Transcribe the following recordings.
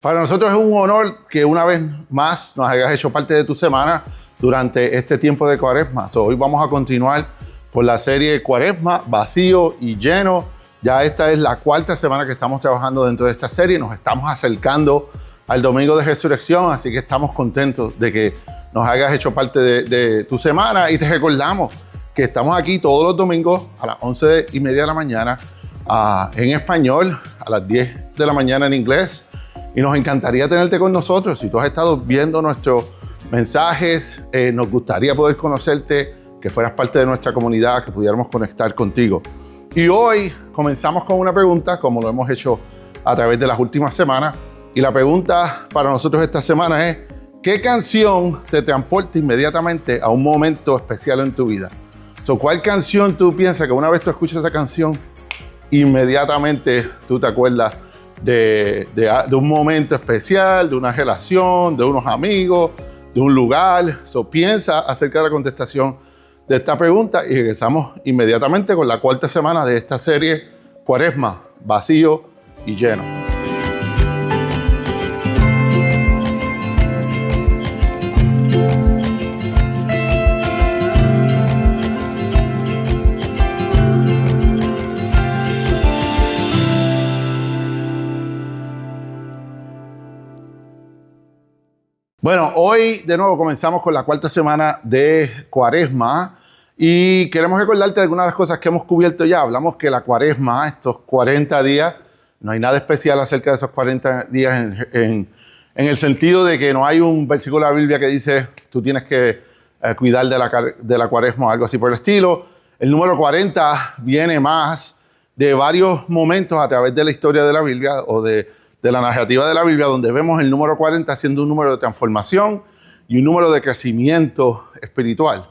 Para nosotros es un honor que una vez más nos hayas hecho parte de tu semana durante este tiempo de Cuaresma. Hoy vamos a continuar por la serie Cuaresma, vacío y lleno. Ya esta es la cuarta semana que estamos trabajando dentro de esta serie. Nos estamos acercando al Domingo de Resurrección, así que estamos contentos de que nos hayas hecho parte de tu semana. Y te recordamos que estamos aquí todos los domingos a las 11:30 de la mañana en español, a las 10 de la mañana en inglés. Y nos encantaría tenerte con nosotros. Si tú has estado viendo nuestros mensajes, nos gustaría poder conocerte, que fueras parte de nuestra comunidad, que pudiéramos conectar contigo. Y hoy comenzamos con una pregunta, como lo hemos hecho a través de las últimas semanas. Y la pregunta para nosotros esta semana es: ¿qué canción te transporta inmediatamente a un momento especial en tu vida? ¿Cuál canción tú piensas que una vez tú escuchas esa canción, inmediatamente tú te acuerdas de un momento especial, de una relación, de unos amigos, de un lugar? Piensa acerca de la contestación de esta pregunta y regresamos inmediatamente con la cuarta semana de esta serie Cuaresma, vacío y lleno. Bueno, hoy de nuevo comenzamos con la cuarta semana de Cuaresma y queremos recordarte algunas de las cosas que hemos cubierto ya. Hablamos que la Cuaresma, estos 40 días, no hay nada especial acerca de esos 40 días en el sentido de que no hay un versículo de la Biblia que dice tú tienes que cuidar de la Cuaresma o algo así por el estilo. El número 40 viene más de varios momentos a través de la historia de la Biblia o de la narrativa de la Biblia, donde vemos el número 40 siendo un número de transformación y un número de crecimiento espiritual.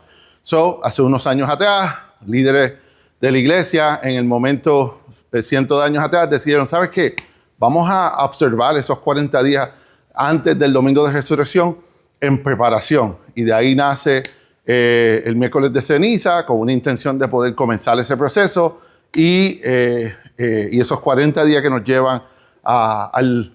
Hace unos años atrás, líderes de la iglesia, en el momento de cientos de años atrás, decidieron, ¿sabes qué? Vamos a observar esos 40 días antes del Domingo de Resurrección en preparación. Y de ahí nace el miércoles de ceniza, con una intención de poder comenzar ese proceso y esos 40 días que nos llevan al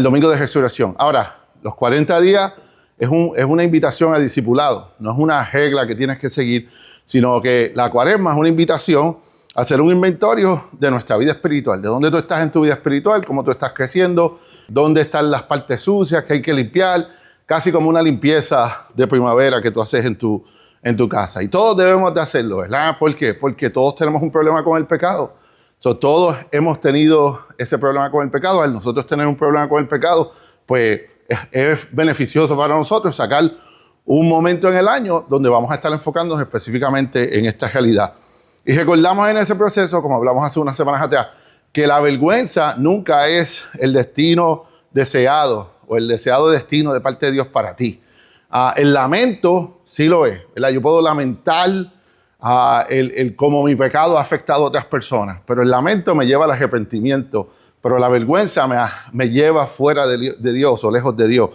Domingo de Resurrección. Ahora, los 40 días es una invitación a discipulado, no es una regla que tienes que seguir, sino que la Cuaresma es una invitación a hacer un inventario de nuestra vida espiritual, de dónde tú estás en tu vida espiritual, cómo tú estás creciendo, dónde están las partes sucias que hay que limpiar, casi como una limpieza de primavera que tú haces en tu casa. Y todos debemos de hacerlo, ¿verdad? ¿Por qué? Porque todos tenemos un problema con el pecado. Todos hemos tenido ese problema con el pecado. Al nosotros tener un problema con el pecado, pues es beneficioso para nosotros sacar un momento en el año donde vamos a estar enfocándonos específicamente en esta realidad. Y recordamos en ese proceso, como hablamos hace unas semanas atrás, que la vergüenza nunca es el destino deseado o el deseado destino de parte de Dios para ti. El lamento sí lo es, ¿verdad? Yo puedo lamentar cómo mi pecado ha afectado a otras personas, pero el lamento me lleva al arrepentimiento, pero la vergüenza me lleva fuera de Dios o lejos de Dios.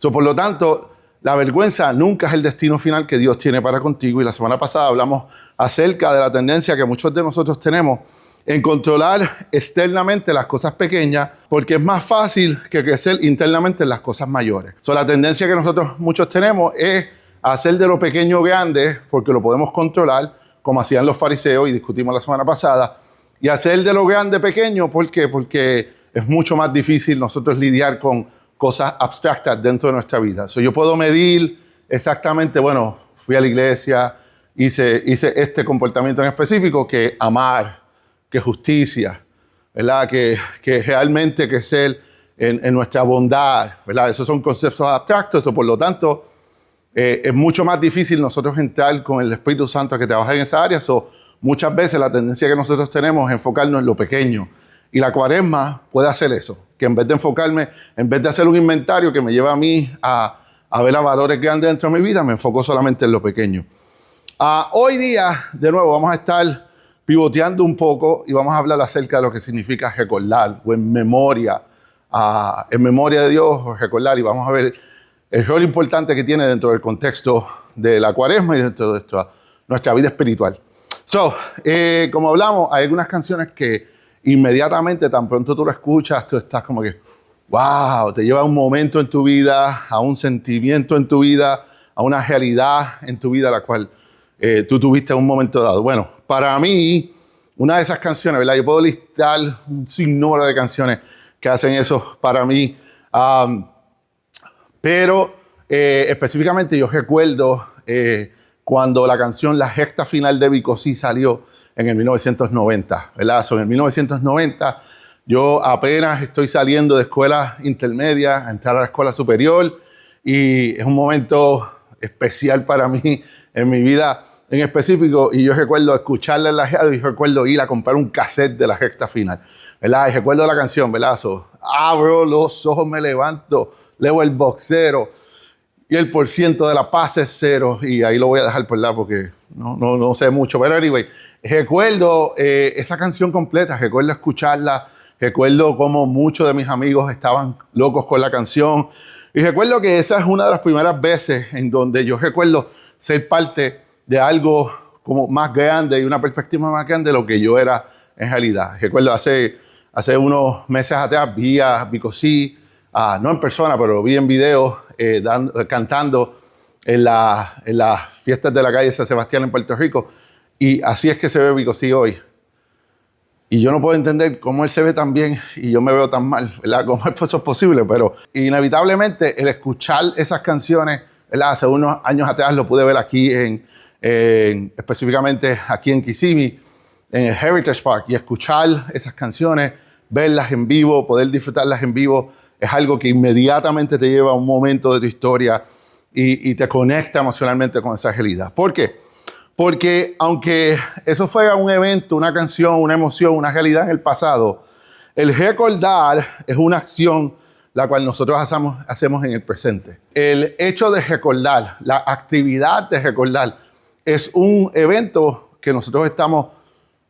Por lo tanto, la vergüenza nunca es el destino final que Dios tiene para contigo. Y la semana pasada hablamos acerca de la tendencia que muchos de nosotros tenemos en controlar externamente las cosas pequeñas, porque es más fácil que crecer internamente en las cosas mayores. La tendencia que nosotros muchos tenemos es hacer de lo pequeño grande, porque lo podemos controlar, como hacían los fariseos, y discutimos la semana pasada, y hacer de lo grande pequeño, ¿por qué? Porque es mucho más difícil nosotros lidiar con cosas abstractas dentro de nuestra vida. Yo puedo medir exactamente, bueno, fui a la iglesia, hice este comportamiento en específico, que amar, que justicia, ¿verdad? Que realmente crecer en nuestra bondad, ¿verdad? Esos son conceptos abstractos, por lo tanto, es mucho más difícil nosotros entrar con el Espíritu Santo que trabaja en esa área. Muchas veces la tendencia que nosotros tenemos es enfocarnos en lo pequeño. Y la Cuaresma puede hacer eso, que en vez de hacer un inventario que me lleva a mí a ver a valores grandes dentro de mi vida, me enfoco solamente en lo pequeño. Hoy día, de nuevo, vamos a estar pivoteando un poco y vamos a hablar acerca de lo que significa recordar o en memoria de Dios o recordar, y vamos a ver el rol importante que tiene dentro del contexto de la Cuaresma y dentro de nuestra vida espiritual. Como hablamos, hay algunas canciones que inmediatamente, tan pronto tú lo escuchas, tú estás como que, wow, te lleva a un momento en tu vida, a un sentimiento en tu vida, a una realidad en tu vida la cual tú tuviste en un momento dado. Bueno, para mí, una de esas canciones, ¿verdad? Yo puedo listar un sinnúmero de canciones que hacen eso para mí, pero específicamente yo recuerdo cuando la canción La Recta Final de Bicosí salió en el 1990, ¿verdad? En el 1990 yo apenas estoy saliendo de escuela intermedia a entrar a la escuela superior y es un momento especial para mí en mi vida en específico, y yo recuerdo escucharla en la radio y recuerdo ir a comprar un cassette de La Recta Final, ¿verdad? Y recuerdo la canción, ¿verdad? Abro los ojos, me levanto, leo el boxero y el % de la paz es 0, y ahí lo voy a dejar, ¿verdad? Porque no sé mucho, pero anyway, recuerdo esa canción completa, recuerdo escucharla, recuerdo cómo muchos de mis amigos estaban locos con la canción, y recuerdo que esa es una de las primeras veces en donde yo recuerdo ser parte de algo como más grande y una perspectiva más grande de lo que yo era en realidad. Recuerdo hace unos meses atrás vi a Bicosí, no en persona, pero lo vi en video, cantando en las fiestas de la calle San Sebastián en Puerto Rico, y así es que se ve Bicosí hoy. Y yo no puedo entender cómo él se ve tan bien y yo me veo tan mal, ¿verdad? ¿Cómo eso es posible? Pero inevitablemente el escuchar esas canciones, ¿verdad? Hace unos años atrás lo pude ver aquí específicamente aquí en Kissimmee, en el Heritage Park, y escuchar esas canciones, verlas en vivo, poder disfrutarlas en vivo, es algo que inmediatamente te lleva a un momento de tu historia y te conecta emocionalmente con esa realidad. ¿Por qué? Porque aunque eso fuera un evento, una canción, una emoción, una realidad en el pasado, el recordar es una acción la cual nosotros hacemos en el presente. El hecho de recordar, la actividad de recordar, es un evento que nosotros estamos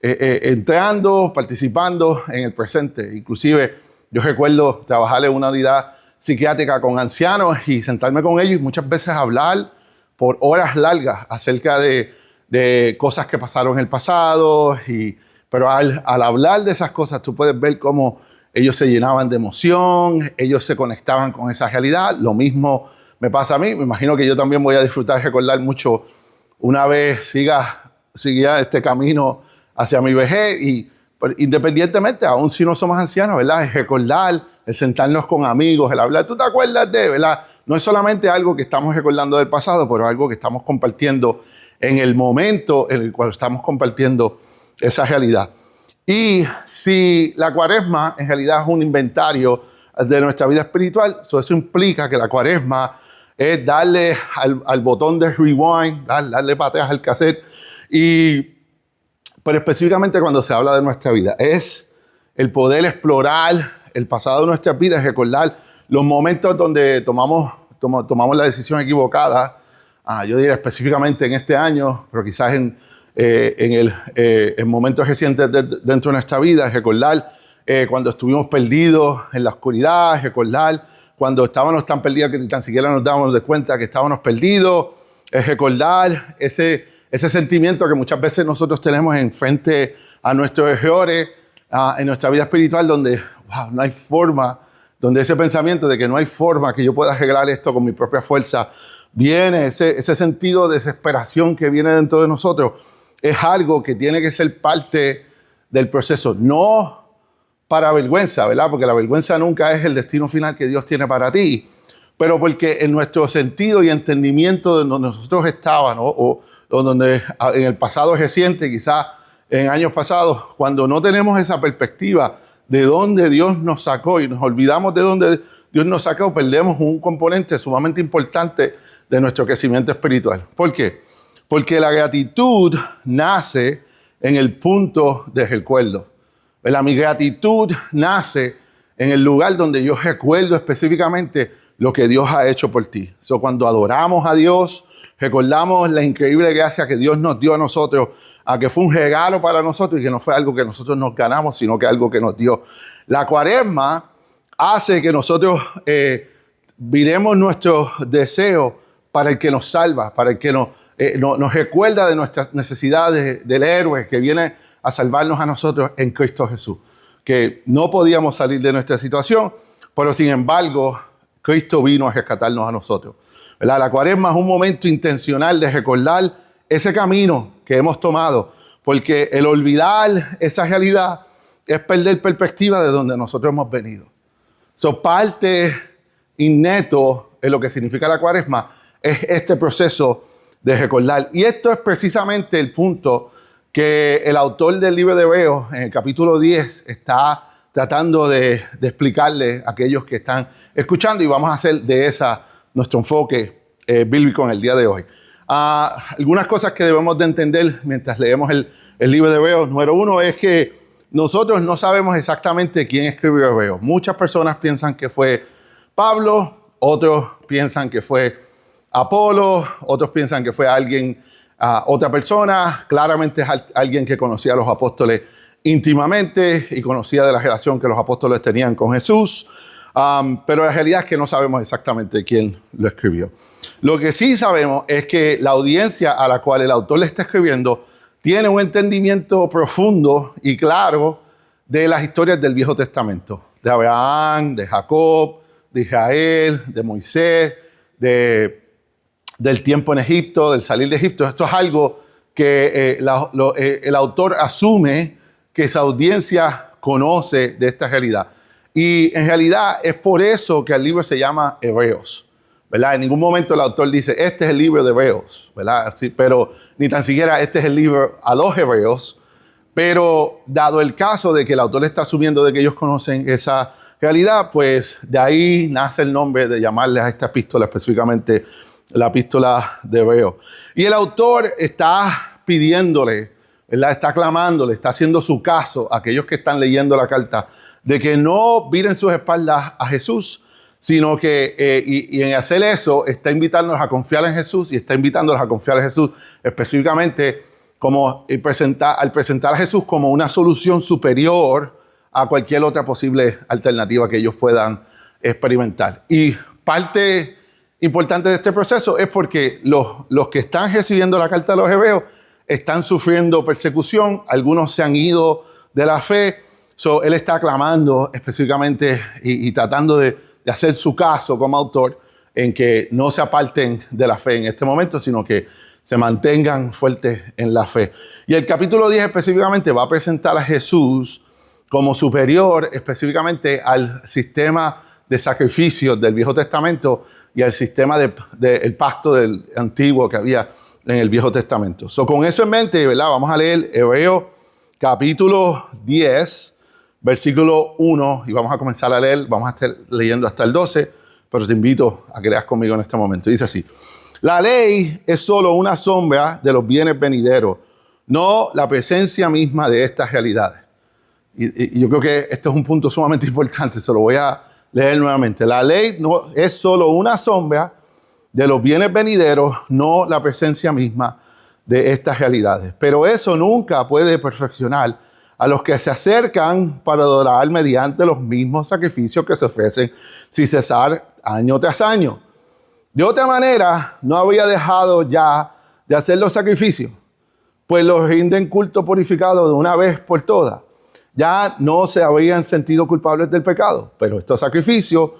entrando, participando en el presente. Inclusive yo recuerdo trabajar en una unidad psiquiátrica con ancianos y sentarme con ellos y muchas veces hablar por horas largas acerca de cosas que pasaron en el pasado, pero al hablar de esas cosas tú puedes ver cómo ellos se llenaban de emoción, ellos se conectaban con esa realidad. Lo mismo me pasa a mí, me imagino que yo también voy a disfrutar, recordar mucho una vez siga este camino hacia mi vejez, pero independientemente, aún si no somos ancianos, ¿verdad? Es recordar, el sentarnos con amigos, el hablar. ¿Tú te acuerdas de, verdad? No es solamente algo que estamos recordando del pasado, pero algo que estamos compartiendo en el momento en el cual estamos compartiendo esa realidad. Y si la cuaresma en realidad es un inventario de nuestra vida espiritual, eso implica que la cuaresma es darle al botón de rewind, darle para atrás al cassette, pero específicamente cuando se habla de nuestra vida, es el poder explorar el pasado de nuestras vidas, recordar los momentos donde tomamos la decisión equivocada. Yo diría específicamente en este año, pero quizás en momentos recientes dentro de nuestra vida, recordar cuando estuvimos perdidos en la oscuridad, recordar cuando estábamos tan perdidos que ni tan siquiera nos dábamos de cuenta que estábamos perdidos, recordar ese sentimiento que muchas veces nosotros tenemos en frente a nuestros errores en nuestra vida espiritual, donde no hay forma, donde ese pensamiento de que no hay forma que yo pueda arreglar esto con mi propia fuerza, viene ese sentido de desesperación que viene dentro de nosotros. Es algo que tiene que ser parte del proceso, no para vergüenza, ¿verdad? Porque la vergüenza nunca es el destino final que Dios tiene para ti, pero porque en nuestro sentido y entendimiento de donde nosotros estábamos, o donde en el pasado reciente, quizás en años pasados, cuando no tenemos esa perspectiva de dónde Dios nos sacó y nos olvidamos de dónde Dios nos sacó, perdemos un componente sumamente importante de nuestro crecimiento espiritual. ¿Por qué? Porque la gratitud nace en el punto de recuerdo. ¿Verdad? Mi gratitud nace en el lugar donde yo recuerdo específicamente lo que Dios ha hecho por ti. Cuando adoramos a Dios, recordamos la increíble gracia que Dios nos dio a nosotros, a que fue un regalo para nosotros y que no fue algo que nosotros nos ganamos, sino que algo que nos dio. La cuaresma hace que nosotros viremos nuestros deseos para el que nos salva, para el que nos recuerda de nuestras necesidades, del héroe que viene a salvarnos a nosotros en Cristo Jesús. Que no podíamos salir de nuestra situación, pero sin embargo, Cristo vino a rescatarnos a nosotros. ¿Verdad? La cuaresma es un momento intencional de recordar ese camino que hemos tomado, porque el olvidar esa realidad es perder perspectiva de donde nosotros hemos venido. Parte inneto en lo que significa la cuaresma es este proceso de recordar. Y esto es precisamente el punto que el autor del libro de Hebreos, en el capítulo 10, está tratando de explicarle a aquellos que están escuchando, y vamos a hacer de esa nuestro enfoque bíblico en el día de hoy. Algunas cosas que debemos de entender mientras leemos el libro de Hebreos. Número uno es que nosotros no sabemos exactamente quién escribió Hebreos. Muchas personas piensan que fue Pablo, otros piensan que fue Apolo, otros piensan que fue alguien, otra persona. Claramente es alguien que conocía a los apóstoles íntimamente y conocía de la relación que los apóstoles tenían con Jesús. Pero la realidad es que no sabemos exactamente quién lo escribió. Lo que sí sabemos es que la audiencia a la cual el autor le está escribiendo tiene un entendimiento profundo y claro de las historias del Viejo Testamento. De Abraham, de Jacob, de Israel, de Moisés, del tiempo en Egipto, del salir de Egipto. Esto es algo que el autor asume que esa audiencia conoce de esta realidad. Y en realidad es por eso que el libro se llama Hebreos, ¿verdad? En ningún momento el autor dice, este es el libro de Hebreos, ¿verdad? Sí, pero ni tan siquiera este es el libro a los hebreos. Pero dado el caso de que el autor está asumiendo de que ellos conocen esa realidad, pues de ahí nace el nombre de llamarle a esta epístola específicamente la epístola de Hebreos. Y el autor está pidiéndole, ¿verdad? Está clamándole, está haciendo su caso a aquellos que están leyendo la carta, de que no viren sus espaldas a Jesús, sino que, y en hacer eso, está invitándonos a confiar en Jesús, y está invitándonos a confiar en Jesús específicamente como al presentar a Jesús como una solución superior a cualquier otra posible alternativa que ellos puedan experimentar. Y parte importante de este proceso es porque los que están recibiendo la carta de los hebreos están sufriendo persecución, algunos se han ido de la fe. Él está clamando específicamente y tratando de hacer su caso como autor en que no se aparten de la fe en este momento, sino que se mantengan fuertes en la fe. Y el capítulo 10 específicamente va a presentar a Jesús como superior específicamente al sistema de sacrificios del Viejo Testamento y al sistema del pacto del antiguo que había en el Viejo Testamento. Con eso en mente, ¿verdad? Vamos a leer Hebreos capítulo 10, versículo 1, y vamos a comenzar a leer, vamos a estar leyendo hasta el 12, pero te invito a que leas conmigo en este momento. Dice así: la ley es solo una sombra de los bienes venideros, no la presencia misma de estas realidades. Y yo creo que este es un punto sumamente importante, se lo voy a leer nuevamente. La ley no es solo una sombra de los bienes venideros, no la presencia misma de estas realidades. Pero eso nunca puede perfeccionar a los que se acercan para adorar mediante los mismos sacrificios que se ofrecen sin cesar año tras año. De otra manera, no habría dejado ya de hacer los sacrificios, pues los rinden culto purificado de una vez por todas. Ya no se habrían sentido culpables del pecado, pero estos sacrificios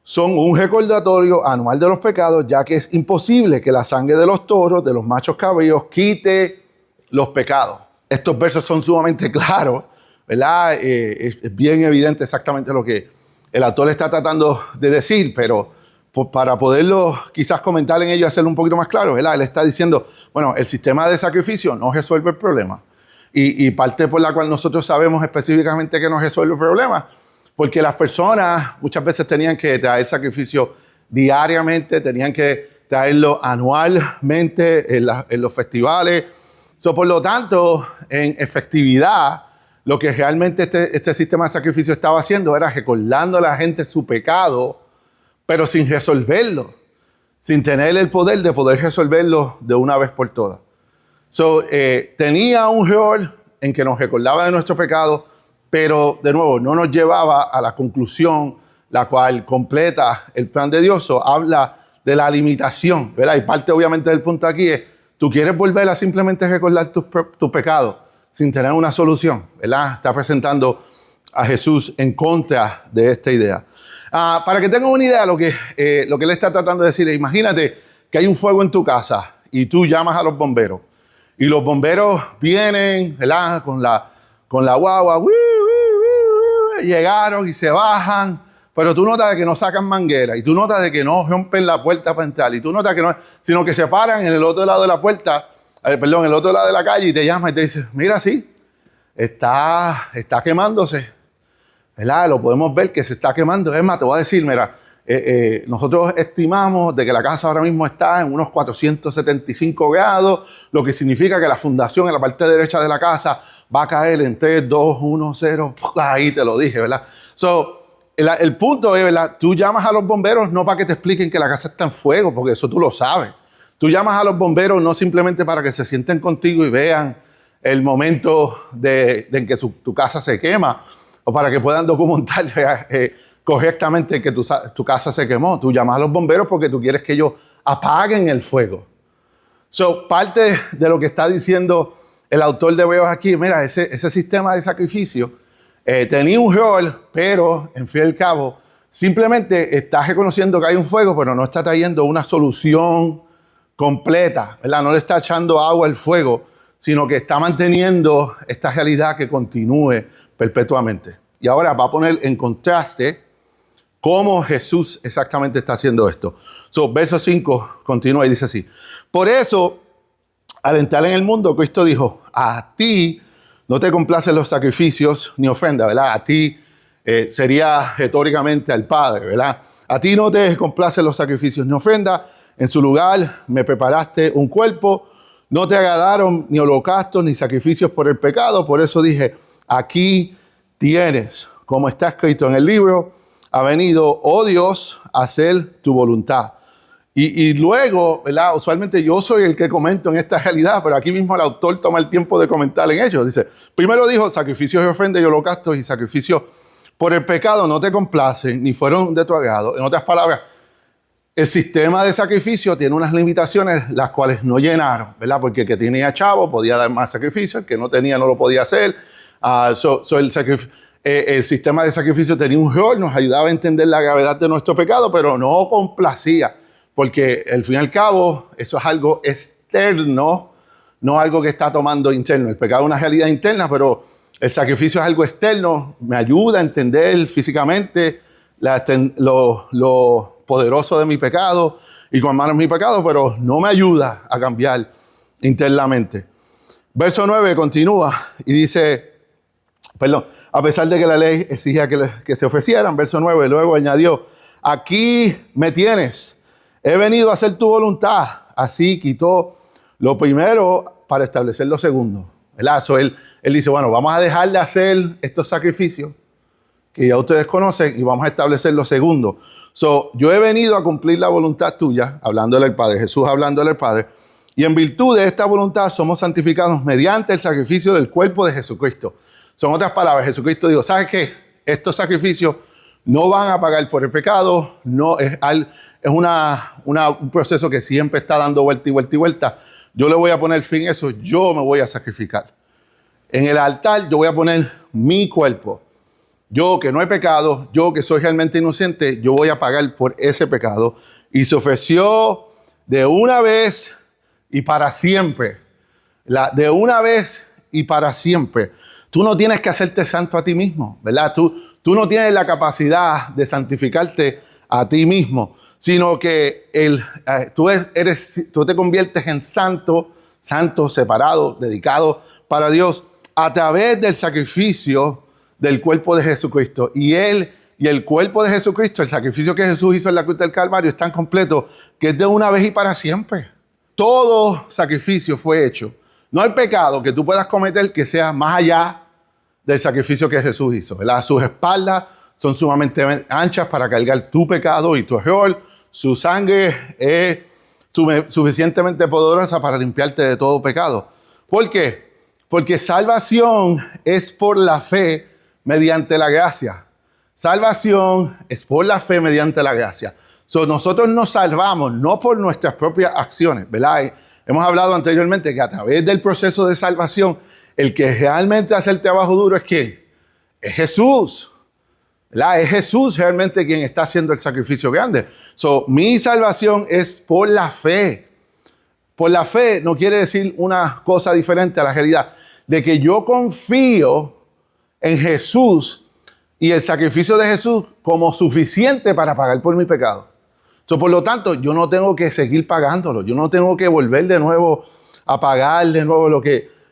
son un recordatorio anual de los pecados, ya que es imposible que la sangre de los toros, de los machos cabríos, quite los pecados. Estos versos son sumamente claros, ¿verdad? Es bien evidente exactamente lo que el autor está tratando de decir, pero para poderlo quizás comentar en ello y hacerlo un poquito más claro, ¿verdad? Él está diciendo, bueno, el sistema de sacrificio no resuelve el problema. Y parte por la cual nosotros sabemos específicamente que no resuelve el problema, porque las personas muchas veces tenían que traer sacrificio diariamente, tenían que traerlo anualmente en los festivales. Por lo tanto, en efectividad, lo que realmente este sistema de sacrificio estaba haciendo era recordando a la gente su pecado, pero sin resolverlo, sin tener el poder de poder resolverlo de una vez por todas. Tenía un rol en que nos recordaba de nuestro pecado, pero de nuevo no nos llevaba a la conclusión, la cual completa el plan de Dios. Habla de la limitación, ¿verdad? Y parte obviamente del punto aquí es, tú quieres volver a simplemente recordar tu pecado sin tener una solución, ¿verdad? Está presentando a Jesús en contra de esta idea. Para que tengan una idea, lo que él está tratando de decir es, imagínate que hay un fuego en tu casa y tú llamas a los bomberos. Y los bomberos vienen, ¿verdad? Con la guagua, llegaron y se bajan, pero tú notas de que no sacan manguera, y tú notas de que no rompen la puerta para entrar, y tú notas que no, sino que se paran en el otro lado de la puerta, en el otro lado de la calle, y te llaman y te dicen, mira, sí, está quemándose, ¿verdad? Lo podemos ver que se está quemando. Es más, te voy a decir, mira, nosotros estimamos de que la casa ahora mismo está en unos 475 grados, lo que significa que la fundación en la parte derecha de la casa va a caer en 3, 2, 1, 0. Ahí te lo dije, ¿verdad? El punto es, ¿verdad? Tú llamas a los bomberos no para que te expliquen que la casa está en fuego, porque eso tú lo sabes. Tú llamas a los bomberos no simplemente para que se sienten contigo y vean el momento en que tu casa se quema, o para que puedan documentar correctamente que tu casa se quemó. Tú llamas a los bomberos porque tú quieres que ellos apaguen el fuego. Parte de lo que está diciendo el autor de Hebreos aquí, mira, ese sistema de sacrificio tenía un rol, pero en fin y al cabo, simplemente está reconociendo que hay un fuego, pero no está trayendo una solución completa, ¿verdad? No le está echando agua al fuego, sino que está manteniendo esta realidad que continúe perpetuamente. Y ahora va a poner en contraste cómo Jesús exactamente está haciendo esto. Verso 5 continúa y dice así. Por eso, al entrar en el mundo, Cristo dijo, a ti no te complacen los sacrificios ni ofrendas, ¿verdad? A ti sería retóricamente al Padre, ¿verdad? A ti no te complacen los sacrificios ni ofrendas. En su lugar me preparaste un cuerpo. No te agradaron ni holocaustos ni sacrificios por el pecado. Por eso dije, aquí tienes, como está escrito en el libro, ha venido, oh Dios, a hacer tu voluntad. Y luego, ¿verdad? Usualmente yo soy el que comento en esta realidad, pero aquí mismo el autor toma el tiempo de comentar en ello. Dice, primero dijo, sacrificios de ofrenda y holocaustos y sacrificios por el pecado no te complacen, ni fueron de tu agrado. En otras palabras, el sistema de sacrificio tiene unas limitaciones las cuales no llenaron, ¿verdad? Porque el que tenía chavo podía dar más sacrificio, el que no tenía no lo podía hacer. El sistema de sacrificio tenía un rol, nos ayudaba a entender la gravedad de nuestro pecado, pero no complacía, porque al fin y al cabo eso es algo externo, no algo que está tomando interno. El pecado es una realidad interna, pero el sacrificio es algo externo, me ayuda a entender físicamente lo poderoso de mi pecado y con manos mi pecado, pero no me ayuda a cambiar internamente. Verso 9 continúa y dice, a pesar de que la ley exigía que se ofrecieran, verso 9, luego añadió, aquí me tienes, he venido a hacer tu voluntad. Así quitó lo primero para establecer lo segundo. ¿Verdad? Él dice, bueno, vamos a dejar de hacer estos sacrificios que ya ustedes conocen y vamos a establecer lo segundo. Yo he venido a cumplir la voluntad tuya, hablándole al Padre, Jesús hablándole al Padre, y en virtud de esta voluntad somos santificados mediante el sacrificio del cuerpo de Jesucristo. Son otras palabras, Jesucristo dijo, ¿sabes qué? Estos sacrificios no van a pagar por el pecado, no es un proceso que siempre está dando vuelta y vuelta y vuelta. Yo le voy a poner fin a eso, yo me voy a sacrificar. En el altar yo voy a poner mi cuerpo. Yo que no he pecado, yo que soy realmente inocente, yo voy a pagar por ese pecado. Y se ofreció de una vez y para siempre. De una vez y para siempre. Tú no tienes que hacerte santo a ti mismo, ¿verdad? Tú no tienes la capacidad de santificarte a ti mismo, sino que tú te conviertes en santo, separado, dedicado para Dios a través del sacrificio del cuerpo de Jesucristo. Y el cuerpo de Jesucristo, el sacrificio que Jesús hizo en la cruz del Calvario, es tan completo que es de una vez y para siempre. Todo sacrificio fue hecho. No hay pecado que tú puedas cometer que sea más allá del sacrificio que Jesús hizo, ¿verdad? Sus espaldas son sumamente anchas para cargar tu pecado y tu error. Su sangre es suficientemente poderosa para limpiarte de todo pecado. ¿Por qué? Porque salvación es por la fe mediante la gracia. Salvación es por la fe mediante la gracia. Nosotros nos salvamos no por nuestras propias acciones, ¿verdad? Hemos hablado anteriormente que a través del proceso de salvación, el que realmente hace el trabajo duro es ¿quién? es Jesús, ¿verdad? Es Jesús realmente quien está haciendo el sacrificio grande. Mi salvación es por la fe. Por la fe no quiere decir una cosa diferente a la realidad, de que yo confío en Jesús y el sacrificio de Jesús como suficiente para pagar por mi pecado. Por lo tanto, yo no tengo que seguir pagándolo. Yo no tengo que volver de nuevo a pagar de nuevo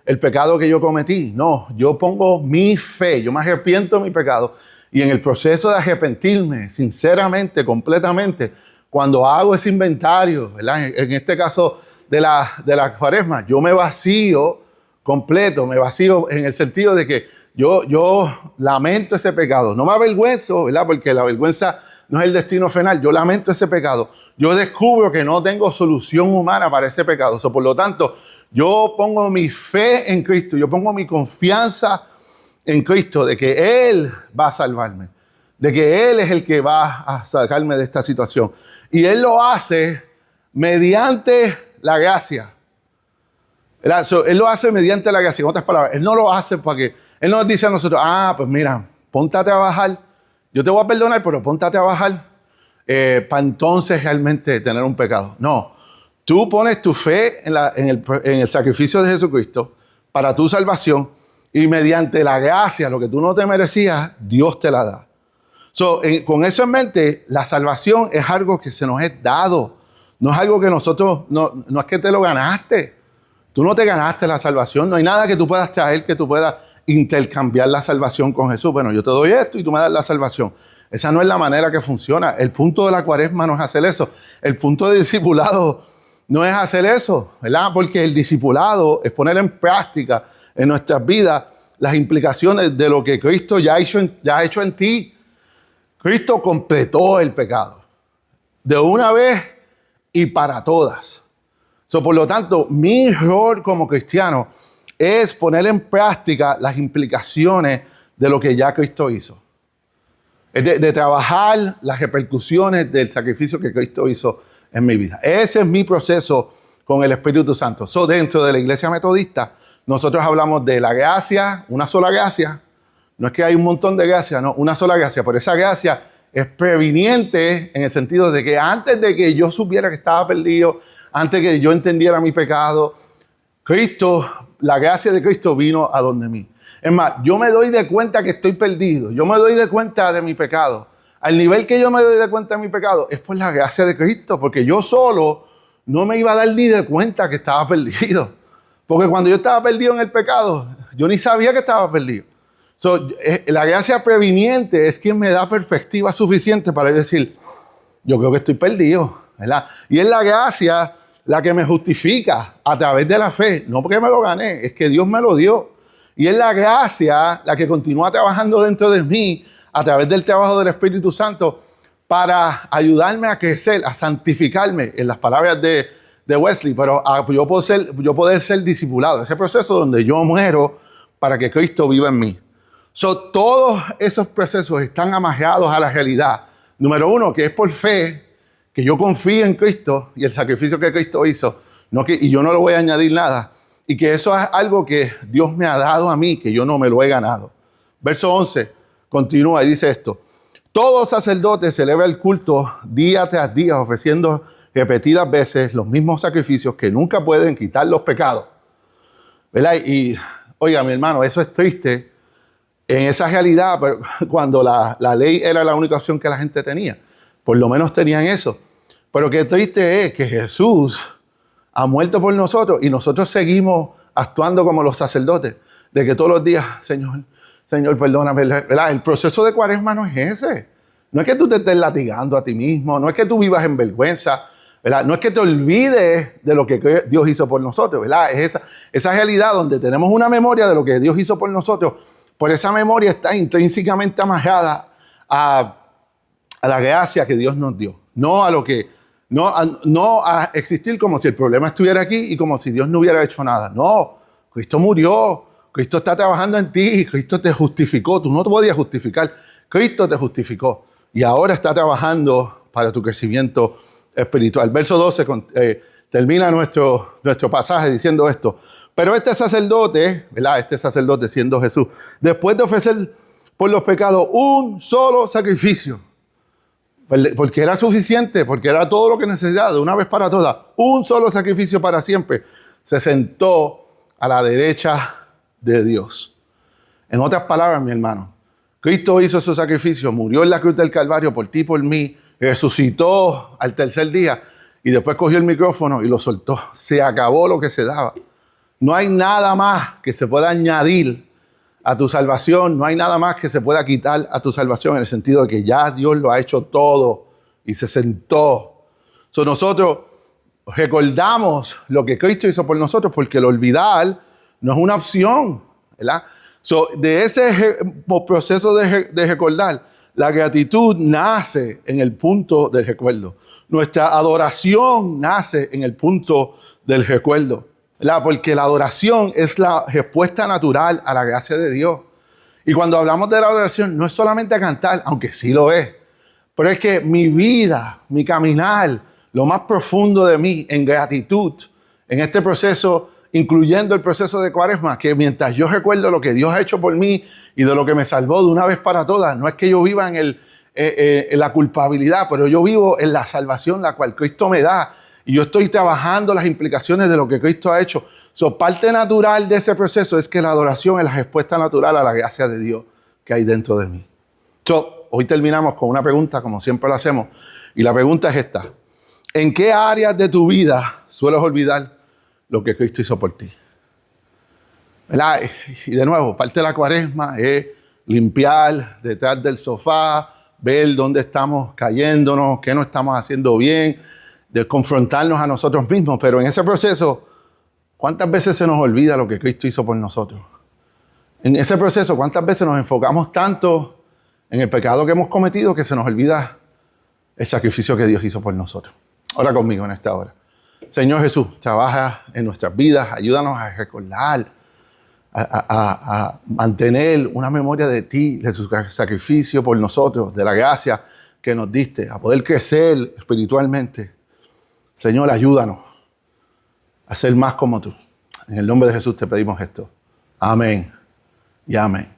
el pecado que yo cometí. No, yo pongo mi fe. Yo me arrepiento de mi pecado. Y en el proceso de arrepentirme, sinceramente, completamente, cuando hago ese inventario, ¿verdad? En este caso de la cuaresma, yo me vacío completo. Me vacío en el sentido de que yo lamento ese pecado. No me avergüenzo, ¿verdad? Porque la vergüenza no es el destino final. Yo lamento ese pecado. Yo descubro que no tengo solución humana para ese pecado. Por lo tanto, yo pongo mi fe en Cristo. Yo pongo mi confianza en Cristo de que Él va a salvarme. De que Él es el que va a sacarme de esta situación. Y Él lo hace mediante la gracia. Él lo hace mediante la gracia. En otras palabras, Él no lo hace para que... Él nos dice a nosotros, pues mira, ponte a trabajar. Yo te voy a perdonar, pero ponte a trabajar para entonces realmente tener un pecado. No, tú pones tu fe en el sacrificio de Jesucristo para tu salvación y mediante la gracia, lo que tú no te merecías, Dios te la da. Con eso en mente, la salvación es algo que se nos es dado. No es algo que nosotros, no es que te lo ganaste. Tú no te ganaste la salvación. No hay nada que tú puedas traer que tú puedas intercambiar la salvación con Jesús. Bueno, yo te doy esto y tú me das la salvación. Esa no es la manera que funciona. El punto de la cuaresma no es hacer eso. El punto del discipulado no es hacer eso, ¿verdad? Porque el discipulado es poner en práctica en nuestras vidas las implicaciones de lo que Cristo ya ha hecho en ti. Cristo completó el pecado de una vez y para todas. Por lo tanto, mi rol como cristiano es poner en práctica las implicaciones de lo que ya Cristo hizo. De trabajar las repercusiones del sacrificio que Cristo hizo en mi vida. Ese es mi proceso con el Espíritu Santo. Dentro de la Iglesia Metodista, nosotros hablamos de la gracia, una sola gracia. No es que hay un montón de gracias, no, una sola gracia. Pero esa gracia es previniente en el sentido de que antes de que yo supiera que estaba perdido, antes de que yo entendiera mi pecado, la gracia de Cristo vino a donde mí. Es más, yo me doy de cuenta que estoy perdido. Yo me doy de cuenta de mi pecado. Al nivel que yo me doy de cuenta de mi pecado es por la gracia de Cristo. Porque yo solo no me iba a dar ni de cuenta que estaba perdido. Porque cuando yo estaba perdido en el pecado, yo ni sabía que estaba perdido. La gracia previniente es quien me da perspectiva suficiente para decir, yo creo que estoy perdido, ¿verdad? Y es la gracia la que me justifica a través de la fe, no porque me lo gané, es que Dios me lo dio. Y es la gracia la que continúa trabajando dentro de mí a través del trabajo del Espíritu Santo para ayudarme a crecer, a santificarme, en las palabras de Wesley, pero yo poder ser discipulado. Ese proceso donde yo muero para que Cristo viva en mí. Todos esos procesos están amarrados a la realidad. Número uno, que es por fe, que yo confío en Cristo y el sacrificio que Cristo hizo, y yo no le voy a añadir nada, y que eso es algo que Dios me ha dado a mí, que yo no me lo he ganado. Verso 11 continúa y dice esto: todo sacerdote celebra el culto día tras día, ofreciendo repetidas veces los mismos sacrificios que nunca pueden quitar los pecados. ¿Verdad? Y oiga, mi hermano, eso es triste en esa realidad, pero cuando la ley era la única opción que la gente tenía. Por lo menos tenían eso. Pero qué triste es que Jesús ha muerto por nosotros y nosotros seguimos actuando como los sacerdotes. De que todos los días, Señor, perdóname, ¿verdad? El proceso de cuaresma no es ese. No es que tú te estés latigando a ti mismo, no es que tú vivas en vergüenza, ¿verdad? No es que te olvides de lo que Dios hizo por nosotros, ¿verdad? Es esa realidad donde tenemos una memoria de lo que Dios hizo por nosotros. Por esa memoria está intrínsecamente amarrada a la gracia que Dios nos dio. No a existir como si el problema estuviera aquí y como si Dios no hubiera hecho nada. No, Cristo murió, Cristo está trabajando en ti, Cristo te justificó. Tú no te podías justificar, Cristo te justificó. Y ahora está trabajando para tu crecimiento espiritual. Verso 12 termina nuestro pasaje diciendo esto. Pero este sacerdote, ¿verdad? Este sacerdote siendo Jesús, después de ofrecer por los pecados un solo sacrificio. Porque era suficiente, porque era todo lo que necesitaba, de una vez para todas. Un solo sacrificio para siempre. Se sentó a la derecha de Dios. En otras palabras, mi hermano, Cristo hizo su sacrificio, murió en la cruz del Calvario por ti y por mí, resucitó al tercer día y después cogió el micrófono y lo soltó. Se acabó lo que se daba. No hay nada más que se pueda añadir a tu salvación, no hay nada más que se pueda quitar a tu salvación, en el sentido de que ya Dios lo ha hecho todo y se sentó. Nosotros recordamos lo que Cristo hizo por nosotros, porque el olvidar no es una opción, ¿verdad? De ese proceso de recordar, la gratitud nace en el punto del recuerdo. Nuestra adoración nace en el punto del recuerdo, ¿verdad? Porque la adoración es la respuesta natural a la gracia de Dios. Y cuando hablamos de la adoración, no es solamente cantar, aunque sí lo es, pero es que mi vida, mi caminar, lo más profundo de mí en gratitud, en este proceso, incluyendo el proceso de Cuaresma, que mientras yo recuerdo lo que Dios ha hecho por mí y de lo que me salvó de una vez para todas, no es que yo viva en la culpabilidad, pero yo vivo en la salvación la cual Cristo me da, y yo estoy trabajando las implicaciones de lo que Cristo ha hecho. Parte natural de ese proceso es que la adoración es la respuesta natural a la gracia de Dios que hay dentro de mí. Hoy terminamos con una pregunta, como siempre lo hacemos, y la pregunta es esta: ¿en qué áreas de tu vida sueles olvidar lo que Cristo hizo por ti? ¿Verdad? Y de nuevo, parte de la Cuaresma es limpiar detrás del sofá, ver dónde estamos cayéndonos, qué no estamos haciendo bien, de confrontarnos a nosotros mismos. Pero en ese proceso, ¿cuántas veces se nos olvida lo que Cristo hizo por nosotros? En ese proceso, ¿cuántas veces nos enfocamos tanto en el pecado que hemos cometido que se nos olvida el sacrificio que Dios hizo por nosotros? Ora conmigo en esta hora. Señor Jesús, trabaja en nuestras vidas, ayúdanos a recordar, a mantener una memoria de ti, de tu sacrificio por nosotros, de la gracia que nos diste, a poder crecer espiritualmente. Señor, ayúdanos a ser más como tú. En el nombre de Jesús te pedimos esto. Amén y amén.